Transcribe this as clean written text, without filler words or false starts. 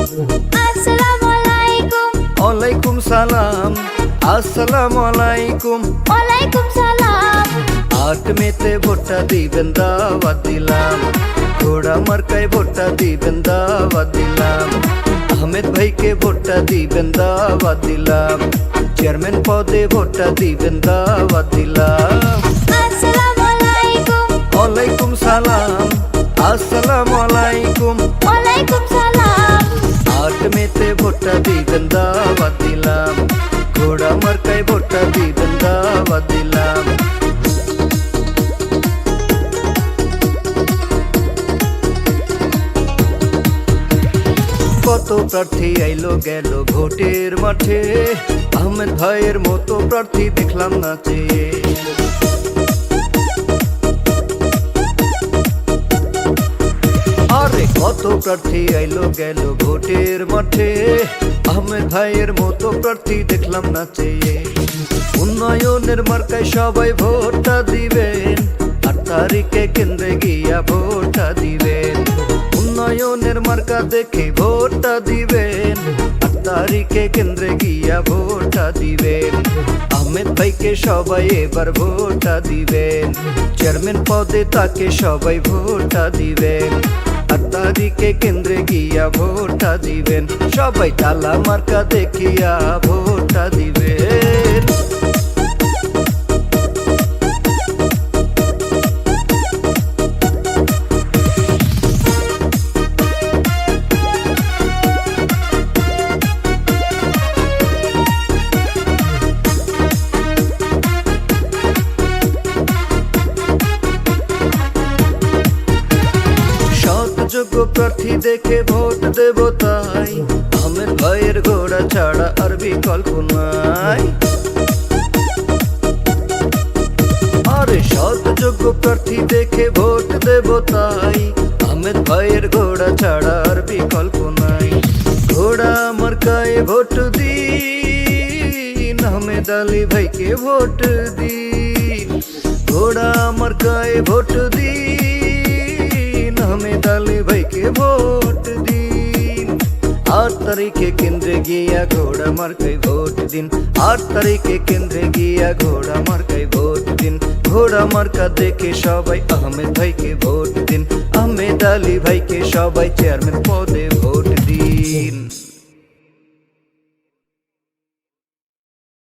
আসসালামু আলাইকুম। ওয়ালাইকুম সালাম। আসসালামু আলাইকুম। ওয়ালাইকুম সালাম। 8 মেতে ভোটটা দিবেন দাওয়াত দিলাম, ঘোড়া মার্কায় ভোটটা দিবেন দাওয়াত দিলাম, আহমেদ ভাইকে ভোটটা দিবেন দাওয়াত দিলাম, চেয়ারম্যান পদে ভোটটা দিবেন দাওয়াত দিলাম। আসসালামু আলাইকুম। ওয়ালাইকুম সালাম। আসসালামু আলাইকুম। ওয়ালাইকুম সালাম। 8 মেতে ভোটটা দিবেন দাওয়াত দিলাম, ঘোড়া মার্কায় ভোটটা দিবেন দাওয়াত দিলাম। কত প্রার্থী আইলো গেল ভোটের মাঠে, আহমেদ ভাইয়ের মতো প্রার্থী দেখলাম না চেয়ে। আরে কত প্রার্থী আইলো গেল ভোটের মাঠে, আহমেদ ভাইয়ের মতো প্রার্থী দেখলাম না চেয়ে। উন্নয়নের মার্কায় সবাই ভোটটা দিবেন, 8 তারিখে কেন্দ্রে গিয়া ভোটটা দিবেন। উন্নয়নের মার্কা দেখে ভোটটা দিবেন, 8 তারিখে কেন্দ্রে গিয়া ভোটটা দিবেন। আহমেদ ভাইকে সবাই এবার ভোটটা দিবেন, চেয়ারম্যান পদে তাকে সবাই ভোটটা দিবেন। 8 তারিখে কেন্দ্রে গিয়া ভোটটা দিবেন, সবাই তালা মার্কা দেখিয়া ভোটটা দিবেন। যোগ্য প্রার্থী দেখে ভোট দেব তাই, আহমেদ ভাইয়ের ঘোড়া ছাড়া আর বিকল্প নাই। আরে সৎ যোগ্য প্রার্থী দেখে ভোট দেব তাই, আহমেদ ভাইয়ের ঘোড়া ছাড়া আর বিকল্প নাই। ঘোড়া মার্কায় ভোট দিন, আহমেদ আলী ভাইকে ভোট দিন। ঘোড়া মার্কায় ভোট দিন, আহমেদ আলী ভাইকে ভোট দিন। 8 তারিখে কেন্দ্রে গিয়া ঘোড়া মার্কায় ভোট দিন, 8 তারিখে কেন্দ্রে গিয়া ঘোড়া মার্কায় ভোট দিন। ঘোড়া মার্কা দেখে সবাই আহমেদ ভাইকে ভোট দিন, আহমেদ আলী ভাইকে সবাই চেয়ারম্যান পদে ভোট দিন।